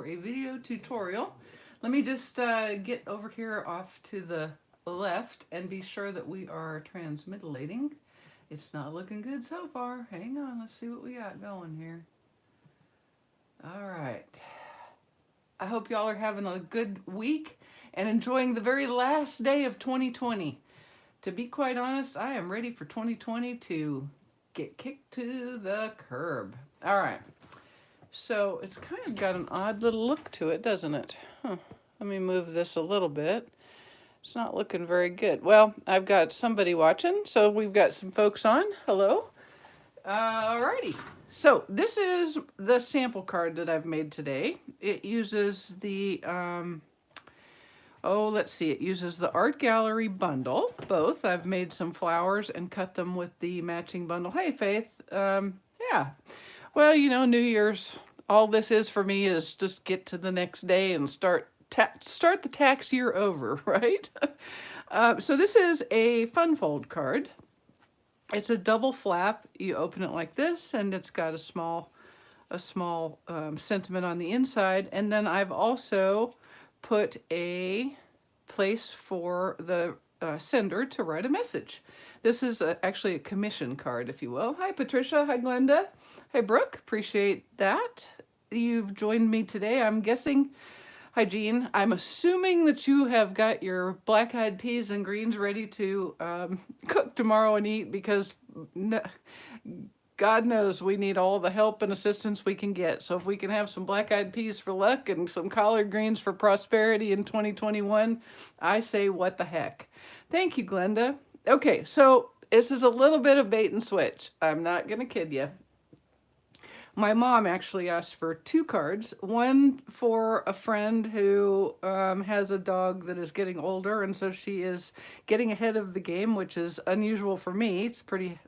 for a video tutorial. Let me just get over here off to the left and be sure that we are transmitilating. It's not looking good so far. Hang on, let's see what we got going here. All right. I hope y'all are having a good week and enjoying the very last day of 2020. To be quite honest, I am ready for 2020 to get kicked to the curb. All right. So it's kind of got an odd little look to it, doesn't it? Huh. Let me move this a little bit. It's not looking very good. Well, I've got somebody watching, so we've got some folks on. Hello. Alrighty. So this is the sample card that I've made today. It uses the, let's see, it uses the Art Gallery bundle, both. I've made some flowers and cut them with the matching bundle. Hey, Faith. Yeah. Well, you know, New Year's, all this is for me is just get to the next day and start the tax year over, right? So this is a fun fold card. It's a double flap. You open it like this, and it's got a small sentiment on the inside. And then I've also put a place for the sender to write a message. This is actually a commission card, if you will. Hi, Patricia. Hi, Glenda. Hi, Brooke. Appreciate that. You've joined me today. I'm guessing. Hi, Jean. I'm assuming that you have got your black-eyed peas and greens ready to cook tomorrow and eat, because God knows we need all the help and assistance we can get. So if we can have some black-eyed peas for luck and some collard greens for prosperity in 2021, I say what the heck. Thank you, Glenda. Okay, so this is a little bit of bait and switch. I'm not going to kid you. My mom actually asked for 2 cards, one for a friend who has a dog that is getting older, and so she is getting ahead of the game, which is unusual for me. It's pretty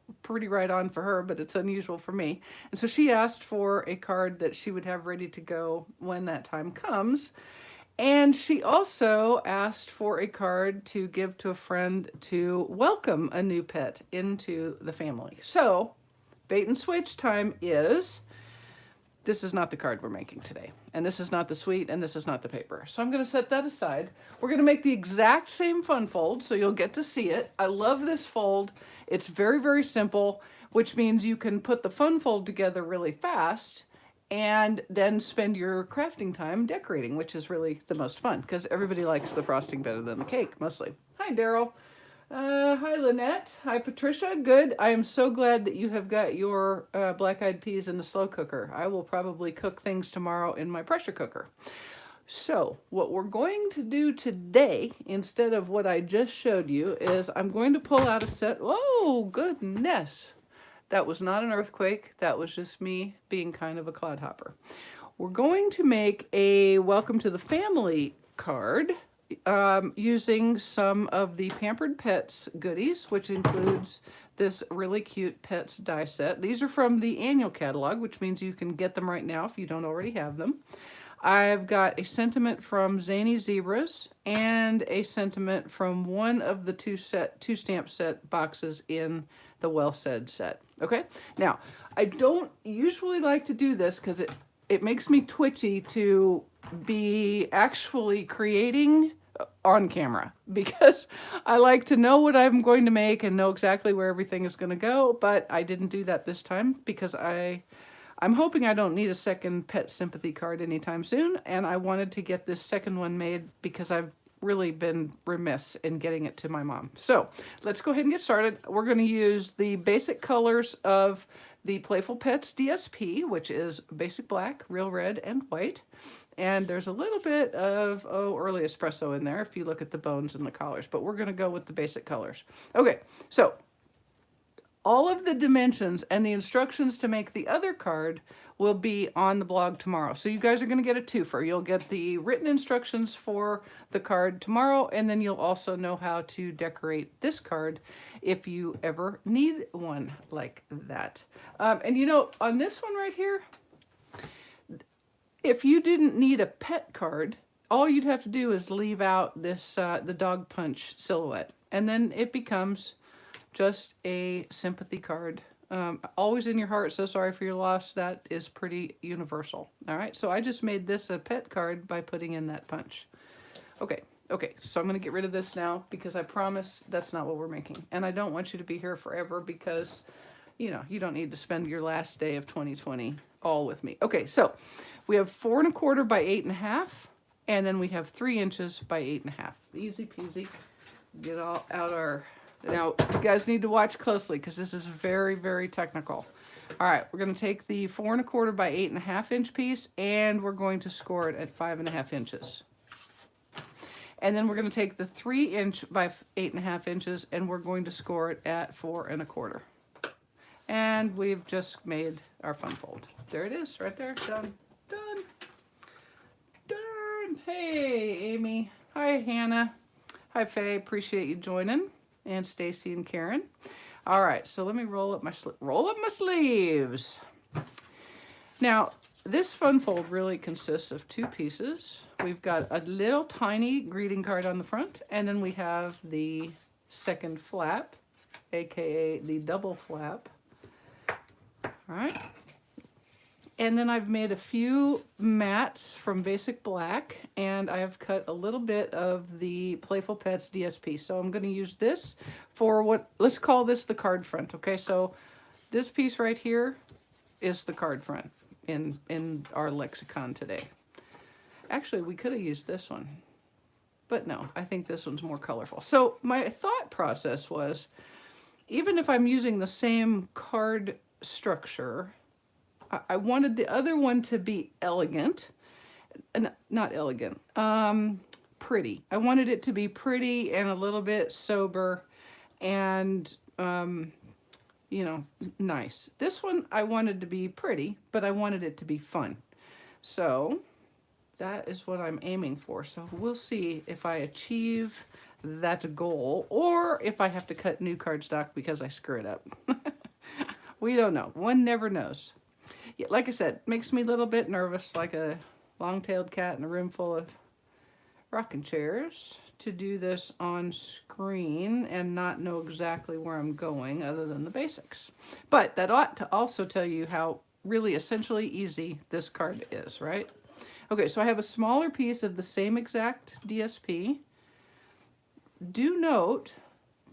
right on for her, but it's unusual for me. And so she asked for a card that she would have ready to go when that time comes. And she also asked for a card to give to a friend to welcome a new pet into the family. So bait and switch time is... This is not the card we're making today. And this is not the suite, and this is not the paper. So I'm going to set that aside. We're going to make the exact same fun fold, so you'll get to see it. I love this fold. It's very, very simple, which means you can put the fun fold together really fast and then spend your crafting time decorating, which is really the most fun, because everybody likes the frosting better than the cake, mostly. Hi, Daryl. Hi, Lynette. Hi, Patricia. Good. I am so glad that you have got your black-eyed peas in the slow cooker. I will probably cook things tomorrow in my pressure cooker. So what we're going to do today, instead of what I just showed you, is I'm going to pull out a set. Oh, goodness. That was not an earthquake. That was just me being kind of a clodhopper. We're going to make a Welcome to the Family card using some of the Pampered Pets goodies, which includes this really cute Pets die set. These are from the annual catalog, which means you can get them right now if you don't already have them. I've got a sentiment from Zany Zebras and a sentiment from one of the two stamp set boxes in the Well Said set. Okay, now I don't usually like to do this because it makes me twitchy to be actually creating on camera, because I like to know what I'm going to make and know exactly where everything is going to go, but I didn't do that this time because I'm hoping I don't need a second pet sympathy card anytime soon, and I wanted to get this second one made because I've really been remiss in getting it to my mom. So let's go ahead and get started. We're going to use the basic colors of the Playful Pets DSP, which is basic black, real red, and white. And there's a little bit of, early espresso in there if you look at the bones and the collars, but we're going to go with the basic colors. Okay, so all of the dimensions and the instructions to make the other card will be on the blog tomorrow. So you guys are going to get a twofer. You'll get the written instructions for the card tomorrow, and then you'll also know how to decorate this card if you ever need one like that. And you know, on this one right here, if you didn't need a pet card, all you'd have to do is leave out this the dog punch silhouette, and then it becomes just a sympathy card Always in your heart, so sorry for your loss. That is pretty universal. All right, so I just made this a pet card by putting in that punch. Okay, okay, so I'm gonna get rid of this now because I promise that's not what we're making. And I don't want you to be here forever because, you know, you don't need to spend your last day of 2020 all with me. Okay, so we have 4 1/4 by 8 1/2, and then we have 3 inches by 8 1/2. Easy peasy. Get all out our, now you guys need to watch closely because this is very, very technical. All right, we're gonna take the 4 1/4 by 8 1/2 inch piece and we're going to score it at 5 1/2 inches. And then we're going to take the 3 inch by 8 1/2 inches and we're going to score it at 4 1/4. And we've just made our fun fold. There it is, right there. Done. Done. Done. Hey, Amy. Hi, Hannah. Hi, Faye. Appreciate you joining. And Stacy and Karen. All right, so let me roll up my sleeves. Now, this fun fold really consists of 2 pieces. We've got a little tiny greeting card on the front, and then we have the second flap, aka the double flap. All right. And then I've made a few mats from Basic Black, and I have cut a little bit of the Playful Pets DSP. So I'm going to use this for what, let's call this the card front. Okay, so this piece right here is the card front in our lexicon today. Actually, we could have used this one, but no, I think this one's more colorful. So my thought process was, even if I'm using the same card structure, I wanted the other one to be elegant, not elegant, pretty. I wanted it to be pretty and a little bit sober and, you know, nice. This one I wanted to be pretty, but I wanted it to be fun. So that is what I'm aiming for. So we'll see if I achieve that goal or if I have to cut new cardstock because I screw it up. We don't know. One never knows. Yeah, like I said, makes me a little bit nervous, like a long-tailed cat in a room full of rocking chairs, to do this on screen and not know exactly where I'm going other than the basics. But that ought to also tell you how really essentially easy this card is, right? Okay, so I have a smaller piece of the same exact DSP. Do note,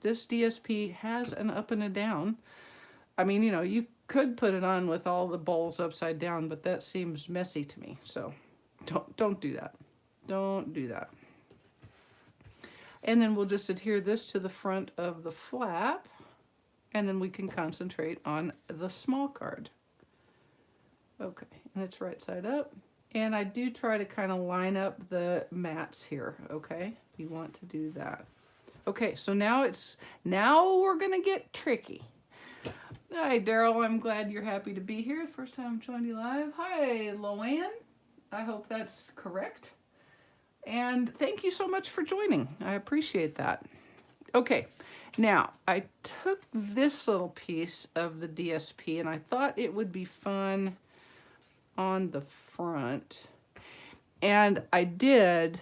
this DSP has an up and a down. I mean, you know, you could put it on with all the bowls upside down, but that seems messy to me. So don't do that. Don't do that. And then we'll just adhere this to the front of the flap, and then we can concentrate on the small card. Okay, and it's right side up. And I do try to kind of line up the mats here, okay? You want to do that. Okay, so now we're gonna get tricky. Hi, Daryl. I'm glad you're happy to be here. First time I've joined you live. Hi, Loanne. I hope that's correct. And thank you so much for joining. I appreciate that. Okay, now I took this little piece of the DSP and I thought it would be fun on the front. And I did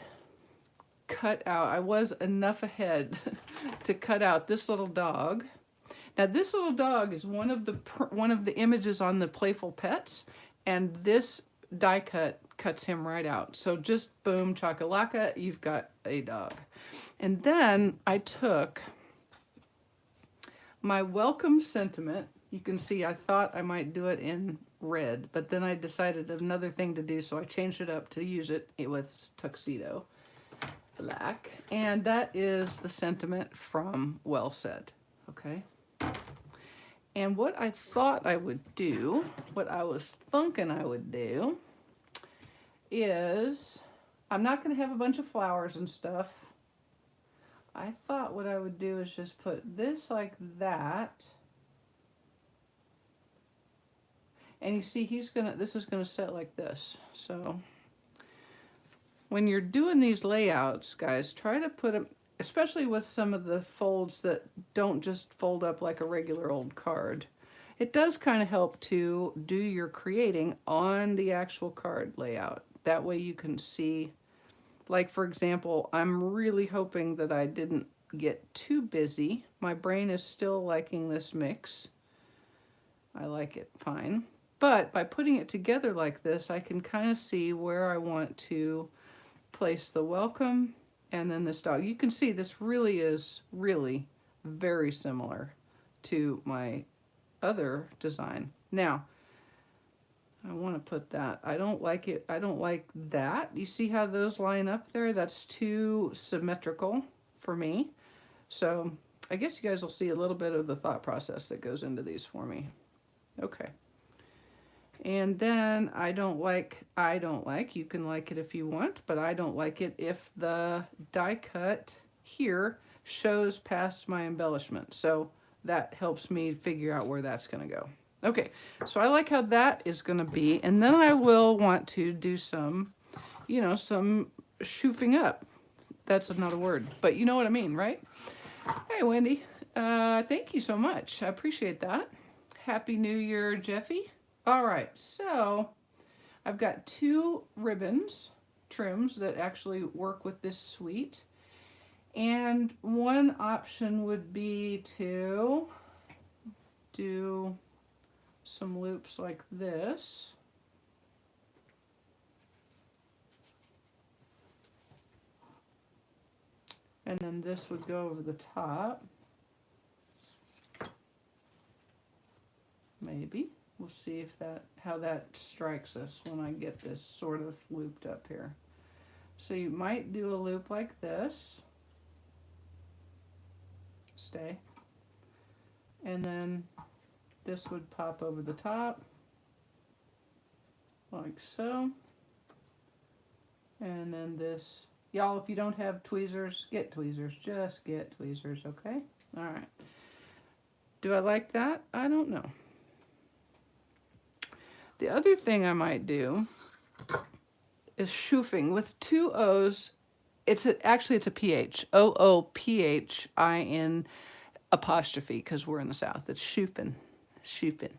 cut out, I was enough ahead to cut out this little dog. Now this little dog is one of the images on the Playful Pets, and this die cut cuts him right out. So just boom, chakalaka, you've got a dog. And then I took my welcome sentiment. You can see I thought I might do it in red, but then I decided another thing to do, so I changed it up to use it with tuxedo black. And that is the sentiment from Well Said, okay? And what I thought I would do, what I was thinking I would do, is, I'm not going to have a bunch of flowers and stuff. I thought what I would do is just put this like that. And you see, this is gonna set like this. So when you're doing these layouts, guys, try to put them, especially with some of the folds that don't just fold up like a regular old card. It does kind of help to do your creating on the actual card layout. That way you can see, like for example, I'm really hoping that I didn't get too busy. My brain is still liking this mix. I like it fine. But by putting it together like this, I can kind of see where I want to place the welcome and then this dog. You can see this really is really very similar to my other design. Now, I want to put that. I don't like it. I don't like that. You see how those line up there? That's too symmetrical for me. So I guess you guys will see a little bit of the thought process that goes into these for me. Okay. And then I don't like, you can like it if you want, but I don't like it if the die cut here shows past my embellishment. So that helps me figure out where that's gonna go. Okay, so I like how that is gonna be, and then I will want to do some, you know, some shoofing up. That's not a word, but you know what I mean, right? Hey, Wendy, thank you so much. I appreciate that. Happy New Year, Jeffy. All right, so I've got 2 ribbons, trims that actually work with this suite. And one option would be to do some loops like this. And then this would go over the top. Maybe. We'll see if how that strikes us when I get this sort of looped up here. So you might do a loop like this. Stay. And then this would pop over the top. Like so. And then this. Y'all, if you don't have tweezers, get tweezers. Just get tweezers, okay? All right. Do I like that? I don't know. The other thing I might do is shoofing with 2 O's. Actually it's a PH. OOPHIN apostrophe, because we're in the South. It's shoofing. Shoofing.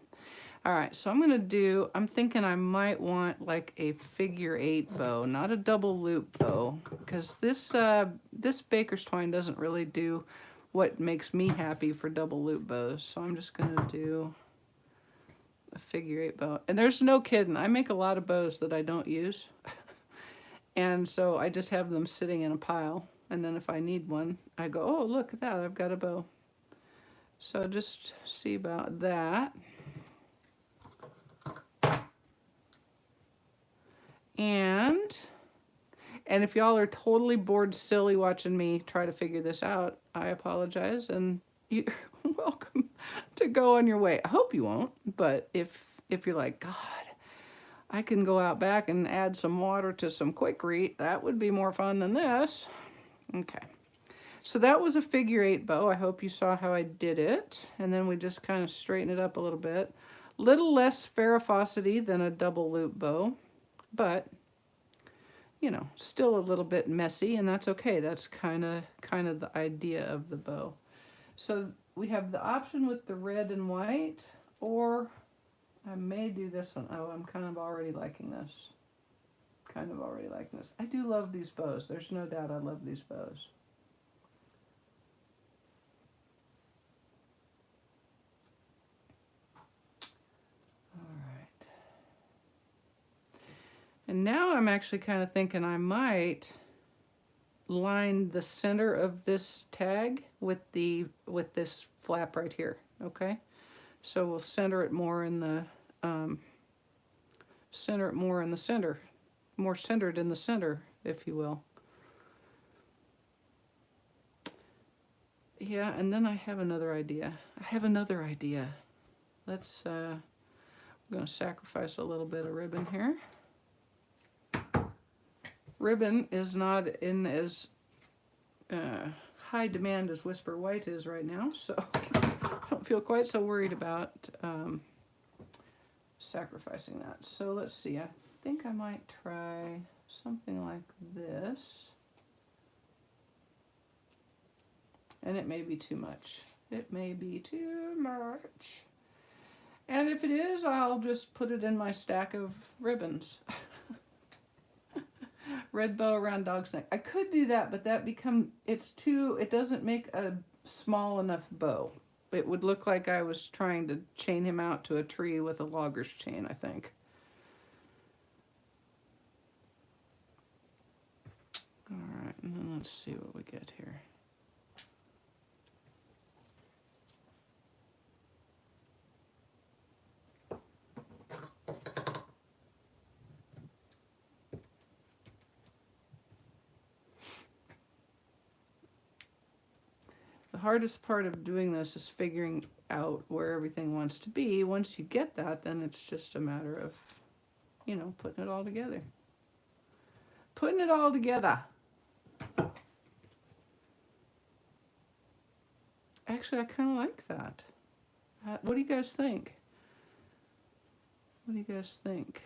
All right, so I'm thinking I might want like a figure 8 bow, not a double loop bow, because this baker's twine doesn't really do what makes me happy for double loop bows. So I'm just gonna do a figure 8 bow. And there's no kidding, I make a lot of bows that I don't use. And so I just have them sitting in a pile. And then if I need one, I go, oh, look at that, I've got a bow. So just see about that. And if y'all are totally bored silly watching me try to figure this out, I apologize, and you're welcome to go on your way. I hope you won't, but if you're like, God, I can go out back and add some water to some Quikrete, that would be more fun than this. Okay, so that was a figure 8 bow. I hope you saw how I did it, and then we just kind of straighten it up a little bit. Little less farrafosity than a double loop bow, but you know, still a little bit messy, and that's okay. That's kind of the idea of the bow. So we have the option with the red and white, or I may do this one. Oh, I'm kind of already liking this. I do love these bows. There's no doubt I love these bows. And now I'm actually kind of thinking I might line the center of this tag with this flap right here, okay? So we'll center it more in the center, more centered in the center, if you will. Yeah, and then I have another idea. Let's I'm gonna sacrifice a little bit of ribbon here. Ribbon is not in as high demand as Whisper White is right now, so I don't feel quite so worried about sacrificing that. So let's see, I think I might try something like this. And it may be too much. And if it is, I'll just put it in my stack of ribbons. Red bow around dog's neck. I could do that, but it doesn't make a small enough bow. it would look like I was trying to chain him out to a tree with a logger's chain, I think. All right, and then let's see what we get here. The hardest part of doing this is figuring out where everything wants to be. Once you get that, then it's just a matter of, you know, putting it all together. Putting it all together. Actually, I kind of like that. What do you guys think? What do you guys think?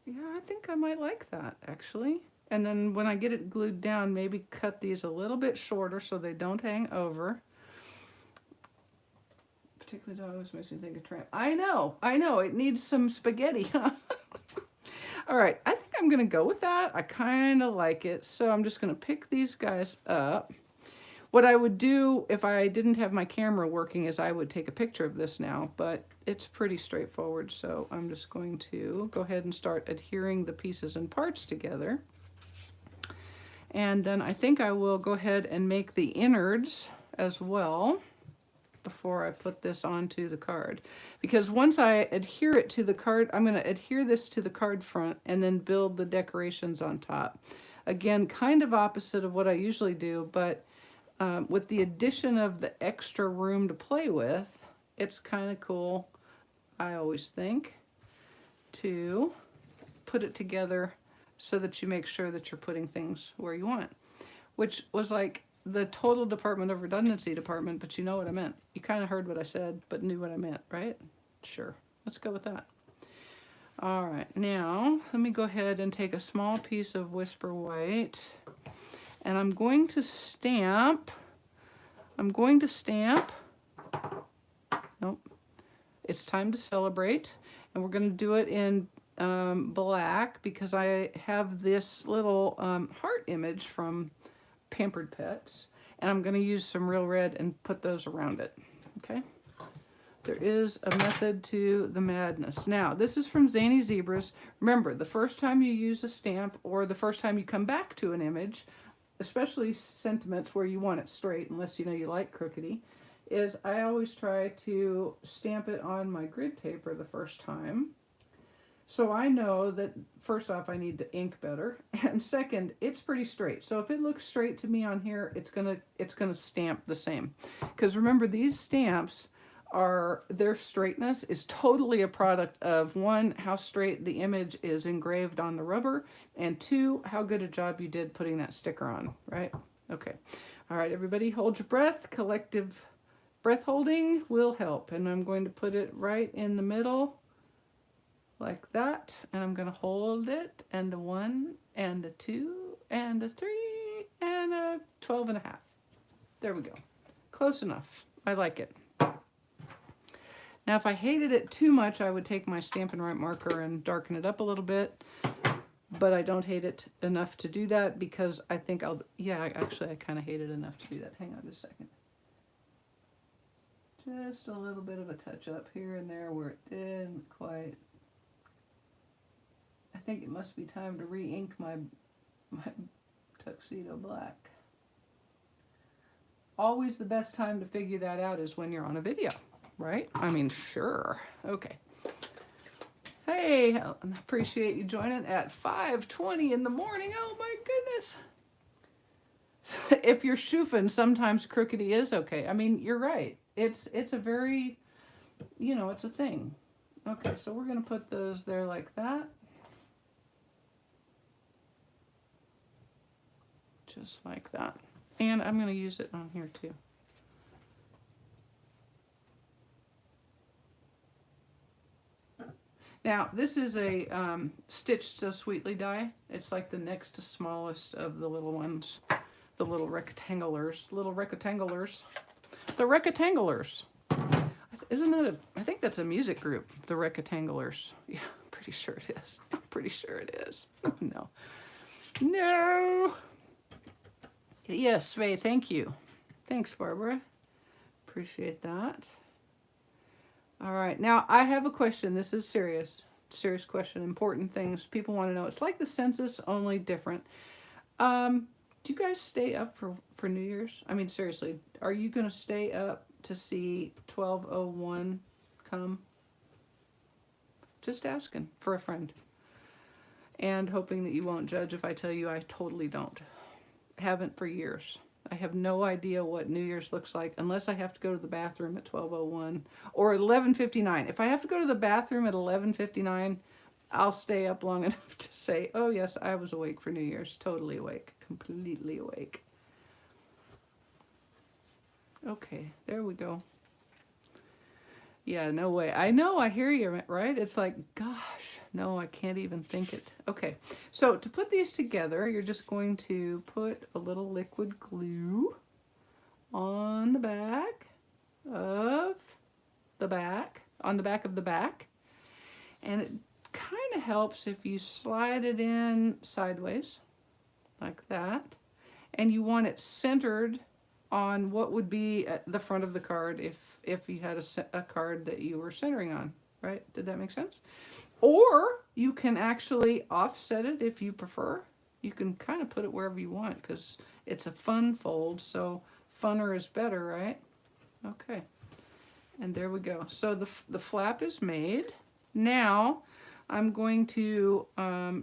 Yeah, I think I might like that, actually. And then when I get it glued down, maybe cut these a little bit shorter so they don't hang over. Particularly dogs makes me think of tramp. I know, it needs some spaghetti, huh? All right, I think I'm gonna go with that. I kind of like it. So I'm just gonna pick these guys up. What I would do if I didn't have my camera working is I would take a picture of this now, but it's pretty straightforward. So I'm just going to go ahead and start adhering the pieces and parts together. And then I think I will go ahead and make the innards as well before I put this onto the card. Because once I adhere it to the card, I'm going to adhere this to the card front and then build the decorations on top. Again, kind of opposite of what I usually do, but with the addition of the extra room to play with, it's kind of cool, I always think, to put it together so that you make sure that you're putting things where you want. Which was like the total Department of Redundancy department, but you know what I meant. You kind of heard what I said, but knew what I meant, right? Sure, let's go with that. All right, now let me go ahead and take a small piece of Whisper White, and I'm going to stamp. Nope. It's time to celebrate, and we're going to do it in black because I have this little heart image from Pampered Pets, and I'm going to use some real red and put those around it. Okay. There is a method to the madness. Now, this is from Zany Zebras. Remember, the first time you use a stamp or the first time you come back to an image, especially sentiments where you want it straight, unless you know you like crookedy, is I always try to stamp it on my grid paper the first time. So I know that first off I need to ink better, and second, it's pretty straight. So if it looks straight to me on here, it's gonna stamp the same. Because remember, these stamps their straightness is totally a product of one, how straight the image is engraved on the rubber, and two, how good a job you did putting that sticker on, right? Okay. All right, everybody, hold your breath. Collective breath holding will help. And I'm going to put it right in the middle like that. And I'm going to hold it, and a 1, and a 2, and a 3, and a 12.5. There we go. Close enough. I like it. Now, if I hated it too much, I would take my Stampin' Right marker and darken it up a little bit. But I don't hate it enough to do that because I think actually I kind of hate it enough to do that. Hang on just a second. Just a little bit of a touch up here and there where it didn't quite. I think it must be time to re-ink my tuxedo black. Always the best time to figure that out is when you're on a video. Right? I mean, sure. Okay. Hey, I appreciate you joining at 5:20 in the morning. Oh my goodness. So if you're shoofing, sometimes crookedy is okay. I mean, you're right. It's a very, you know, it's a thing. Okay, so we're going to put those there like that. Just like that. And I'm going to use it on here too. Now, this is a Stitched So Sweetly die. It's like the next to smallest of the little ones. The little rectangulars. The rectangulars. Isn't that I think that's a music group, the rectangulars. Yeah, I'm pretty sure it is. I'm pretty sure it is. No. No. Yes, Faye, thank you. Thanks, Barbara. Appreciate that. All right, now I have a question. This is serious question, important things people want to know. It's like the census, only different. Do you guys stay up for New Year's? I mean, seriously, are you going to stay up to see 1201 come? Just asking for a friend. And hoping that you won't judge if I tell you I totally don't. Haven't for years. I have no idea what New Year's looks like unless I have to go to the bathroom at 12:01 or 11:59. If I have to go to the bathroom at 11:59, I'll stay up long enough to say, oh yes, I was awake for New Year's. Totally awake. Completely awake. Okay, there we go. Yeah, no way. I know, I hear you, right? It's like, gosh, no, I can't even think it. Okay, so to put these together, you're just going to put a little liquid glue on the back of the back, on the back of the back. And it kind of helps if you slide it in sideways, like that. And you want it centered on what would be at the front of the card if you had a card that you were centering on, right? Did that make sense? Or you can actually offset it if you prefer. You can kind of put it wherever you want because it's a fun fold, so funner is better, right? Okay, and there we go. So the flap is made. Now I'm going to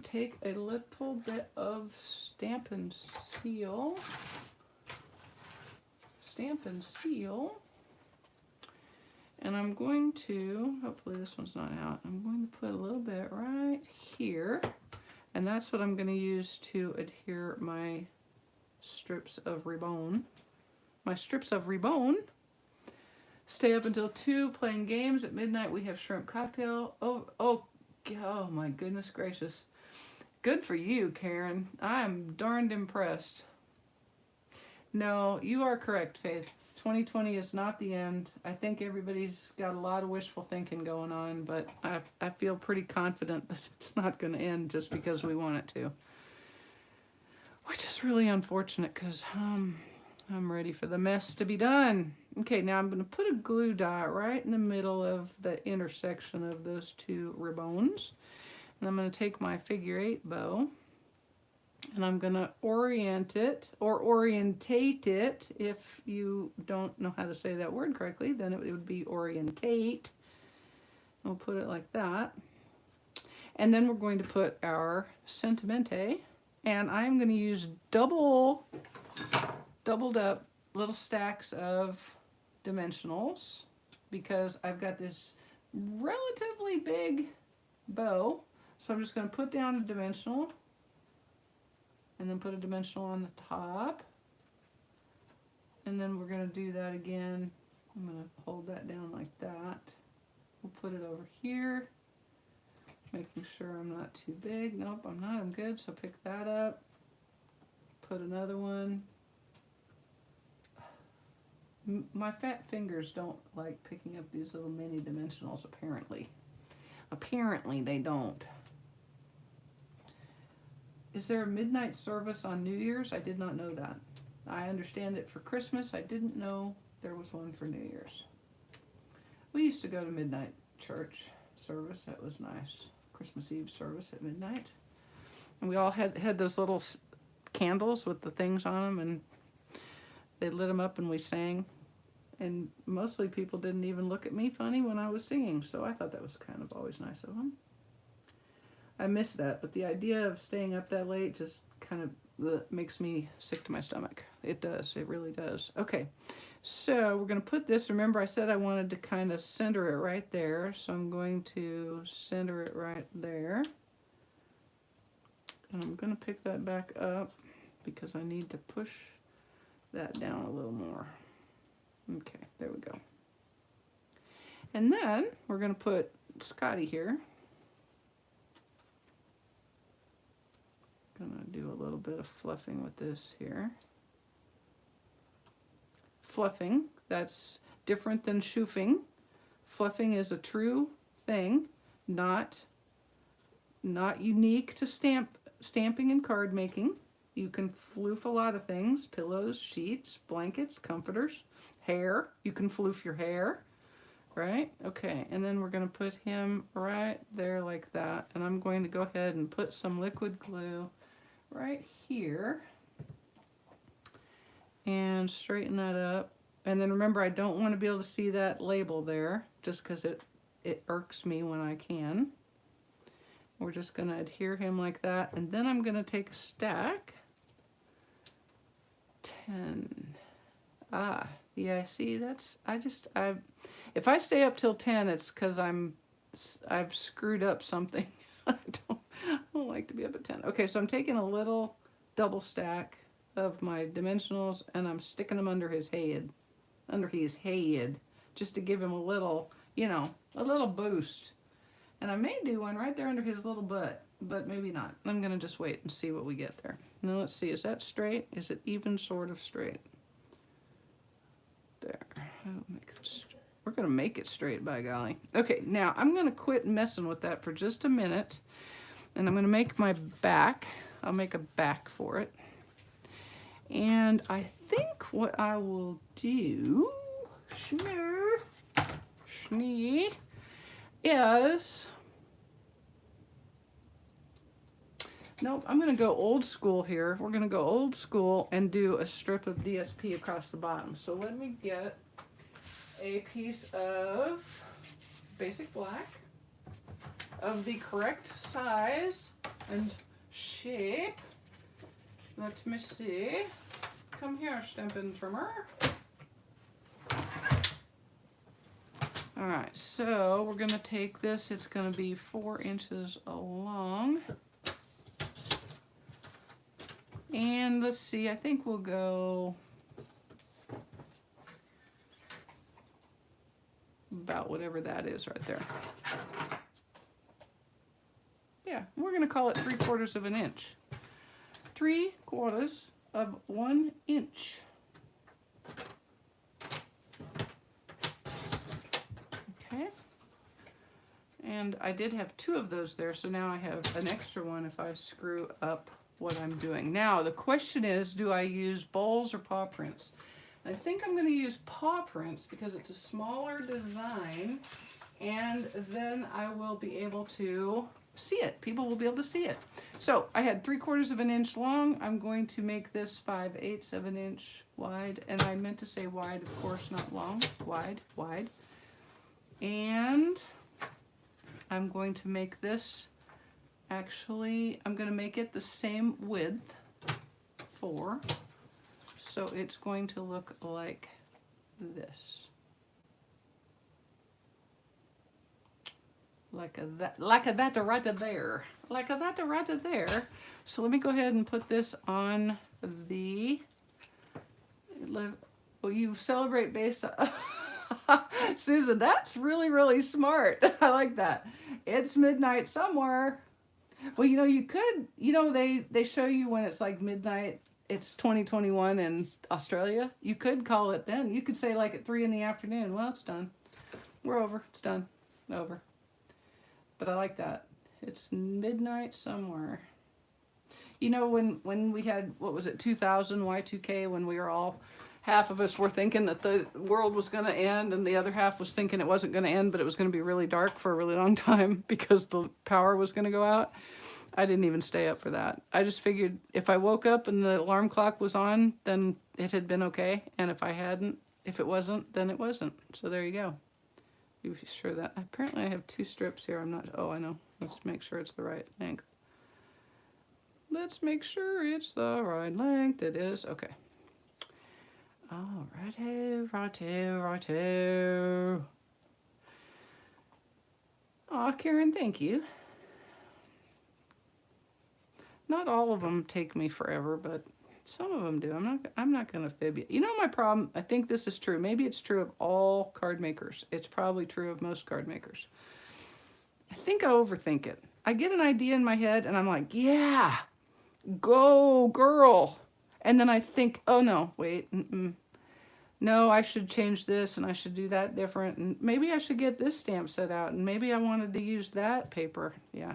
take a little bit of Stampin' Seal. Stampin' Seal. And I'm going to, hopefully this one's not out, I'm going to put a little bit right here. And that's what I'm going to use to adhere my strips of ribbon. My strips of ribbon. Stay up until 2 playing games. At midnight we have shrimp cocktail. Oh my goodness gracious. Good for you, Karen. I'm darned impressed. No, you are correct, Faith. 2020 is not the end. I think everybody's got a lot of wishful thinking going on, but I feel pretty confident that it's not going to end just because we want it to. Which is really unfortunate because I'm ready for the mess to be done. Okay, now I'm going to put a glue dot right in the middle of the intersection of those 2 ribbons. And I'm going to take my figure 8 bow. And I'm going to orient it, or orientate it. If you don't know how to say that word correctly, then it would be orientate. We'll put it like that. And then we're going to put our sentimente. And I'm going to use doubled up little stacks of dimensionals because I've got this relatively big bow. So I'm just going to put down a dimensional. And then put a dimensional on the top. And then we're going to do that again. I'm going to hold that down like that. We'll put it over here. Making sure I'm not too big. Nope, I'm not. I'm good. So pick that up. Put another one. My fat fingers don't like picking up these little mini dimensionals, apparently. Apparently they don't. Is there a midnight service on New Year's? I did not know that. I understand it for Christmas. I didn't know there was one for New Year's. We used to go to midnight church service. That was nice. Christmas Eve service at midnight. And we all had those little candles with the things on them, and they lit them up and we sang. And mostly people didn't even look at me funny when I was singing, so I thought that was kind of always nice of them. I miss that, but the idea of staying up that late just kind of makes me sick to my stomach. It does. It really does. Okay, so we're going to put this. Remember I said I wanted to kind of center it right there, so I'm going to center it right there. And I'm going to pick that back up because I need to push that down a little more. Okay, there we go. And then we're going to put Scotty here. Gonna do a little bit of fluffing with this here. Fluffing, that's different than shoofing. Fluffing is a true thing, not unique to stamping and card making. You can floof a lot of things: pillows, sheets, blankets, comforters, hair. You can floof your hair, right? Okay, and then we're going to put him right there like that. And I'm going to go ahead and put some liquid glue right here and straighten that up. And then remember, I don't want to be able to see that label there, just because it irks me when I can. We're just going to adhere him like that, and then I'm going to take a stack. 10. Ah, yeah, see, that's, if I stay up till 10, it's because I've screwed up something. I don't like to be up at 10. Okay, so I'm taking a little double stack of my dimensionals, and I'm sticking them under his head, just to give him a little, you know, a little boost. And I may do one right there under his little butt, but maybe not. I'm going to just wait and see what we get there. Now let's see, is that straight? Is it even sort of straight? There. We're going to make it straight, by golly. Okay, now I'm going to quit messing with that for just a minute, and I'm going to make my back. I'll make a back for it. And I think what I will do, is, nope, I'm going to go old school here. We're going to go old school and do a strip of DSP across the bottom. So let me get a piece of basic black of the correct size and shape. Let me see. Come here, Stampin' trimmer. All right, so we're gonna take this. It's gonna be 4 inches long. And let's see, I think we'll go about whatever that is right there. Yeah, we're gonna call it 3/4 of an inch. 3/4 of 1 inch. Okay. And I did have 2 of those there, so now I have an extra one if I screw up what I'm doing. Now, the question is, do I use bowls or paw prints? I think I'm going to use paw prints because it's a smaller design, and then I will be able to see it. People will be able to see it. So I had 3/4 of an inch long. I'm going to make this 5/8 of an inch wide, and I meant to say wide, of course, not long. Wide, wide. And I'm going to make this, actually, I'm going to make it the same width, 4. So it's going to look like this. Like a that right there. Like a that right there. So let me go ahead and put this on the, well, you celebrate based on, Susan, that's really, really smart. I like that. It's midnight somewhere. Well, you know, you could, you know, they show you when it's like midnight, it's 2021 in Australia. You could call it then. You could say like at 3 in the afternoon. Well, it's done. We're over. It's done. Over. But I like that. It's midnight somewhere. You know, when we had, what was it, 2000, Y2K, when we were all, half of us were thinking that the world was going to end, and the other half was thinking it wasn't going to end, but it was going to be really dark for a really long time because the power was going to go out. I didn't even stay up for that. I just figured if I woke up and the alarm clock was on, then it had been okay. And if it wasn't, then it wasn't. So there you go. Be sure that, apparently I have 2 strips here. I'm not, oh, I know. Let's make sure it's the right length. Let's make sure it's the right length. It is. Okay. All righto, righto, righto. Aw, Karen, thank you. Not all of them take me forever, but some of them do. I'm not going to fib you. You know my problem? I think this is true. Maybe it's true of all card makers. It's probably true of most card makers. I think I overthink it. I get an idea in my head and I'm like, yeah, go girl. And then I think, oh no, wait, no, I should change this and I should do that different. And maybe I should get this stamp set out, and maybe I wanted to use that paper. Yeah.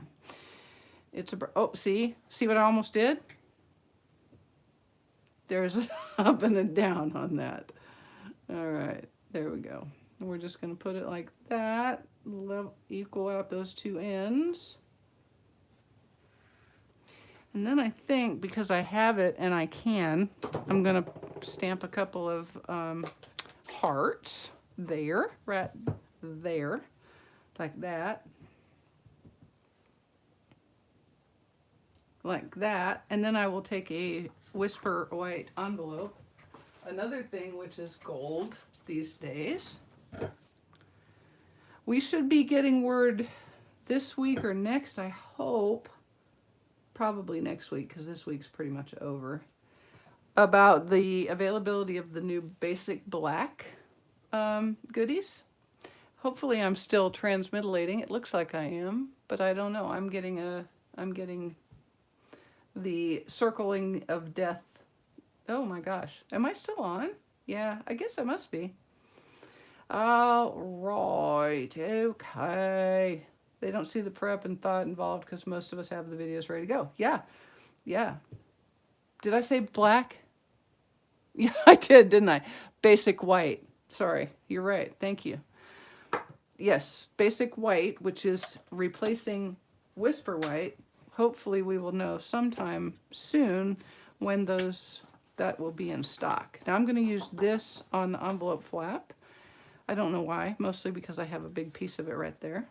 It's a, oh, see what I almost did? There's an up and a down on that. All right, there we go. And we're just gonna put it like that, equal out those two ends. And then I think, because I have it and I can, I'm gonna stamp a couple of hearts there, right there, like that. Like that, and then I will take a Whisper White envelope. Another thing which is gold these days. We should be getting word this week or next, I hope, probably next week because this week's pretty much over, about the availability of the new basic black goodies. Hopefully I'm still transmitilating. It looks like I am, but I don't know. I'm getting the circling of death. Oh my gosh. Am I still on? Yeah, I guess I must be. All right. Okay. They don't see the prep and thought involved because most of us have the videos ready to go. Yeah. Yeah. Did I say black? Yeah, I did, didn't I? Basic white. Sorry. You're right. Thank you. Yes. Basic white, which is replacing Whisper White. Hopefully we will know sometime soon when that will be in stock. Now I'm going to use this on the envelope flap. I don't know why, mostly because I have a big piece of it right there.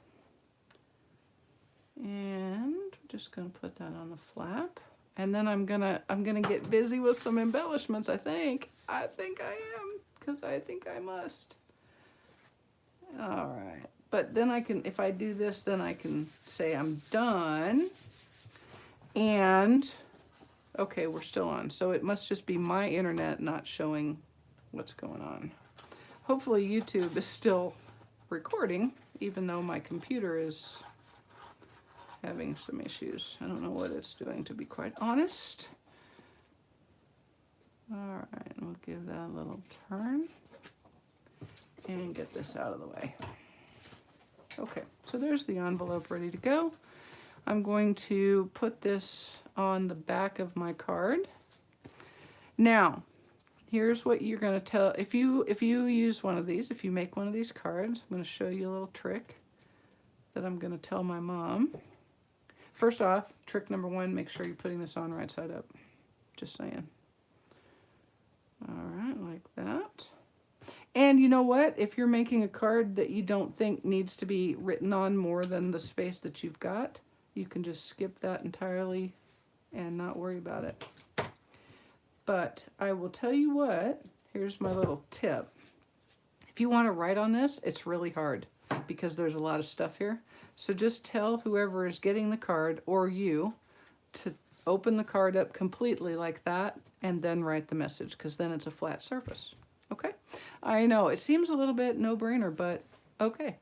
And I'm just going to put that on the flap. And then I'm gonna get busy with some embellishments, I think. I think I am, because I think I must. All right. But then I can, if I do this, then I can say I'm done. And, okay, we're still on. So it must just be my internet not showing what's going on. Hopefully YouTube is still recording, even though my computer is having some issues. I don't know what it's doing, to be quite honest. All right, we'll give that a little turn and get this out of the way. Okay, so there's the envelope ready to go. I'm going to put this on the back of my card. Now, here's what you're going to tell, if you use one of these, if you make one of these cards, I'm going to show you a little trick that I'm going to tell my mom. First off, trick number one, make sure you're putting this on right side up. Just saying. All right, like that. And you know what? If you're making a card that you don't think needs to be written on more than the space that you've got, you can just skip that entirely and not worry about it. But I will tell you what, here's my little tip. If you want to write on this, it's really hard because there's a lot of stuff here. So just tell whoever is getting the card, or you, to open the card up completely like that and then write the message, because then it's a flat surface. Okay? I know, it seems a little bit no-brainer, but okay.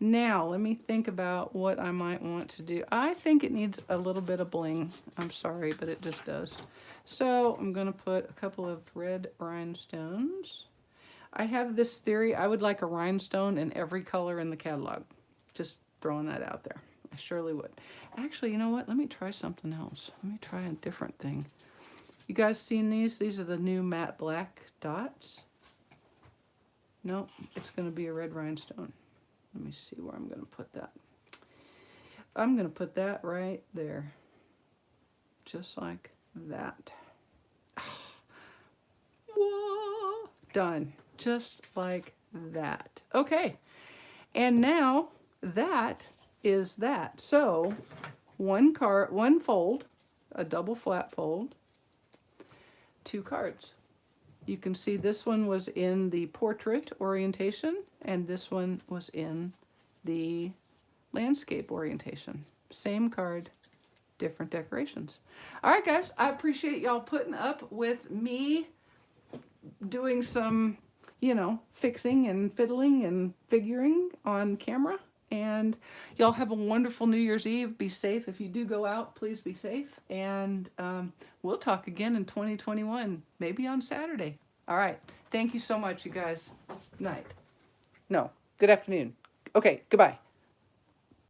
Now, let me think about what I might want to do. I think it needs a little bit of bling. I'm sorry, but it just does. So I'm going to put a couple of red rhinestones. I have this theory. I would like a rhinestone in every color in the catalog. Just throwing that out there. I surely would. Actually, you know what? Let me try something else. Let me try a different thing. You guys seen these? These are the new matte black dots. Nope, it's going to be a red rhinestone. Let me see where I'm going to put that. I'm going to put that right there. Just like that. Whoa. Done. Just like that. Okay. And now that is that. So one fold, a double flat fold, 2 cards. You can see this one was in the portrait orientation and this one was in the landscape orientation. Same card, different decorations. All right, guys, I appreciate y'all putting up with me doing some, you know, fixing and fiddling and figuring on camera. And y'all have a wonderful New Year's Eve. Be safe. If you do go out, please be safe. And we'll talk again in 2021, maybe on Saturday. All right. Thank you so much, you guys. Good night. No, good afternoon. Okay, goodbye.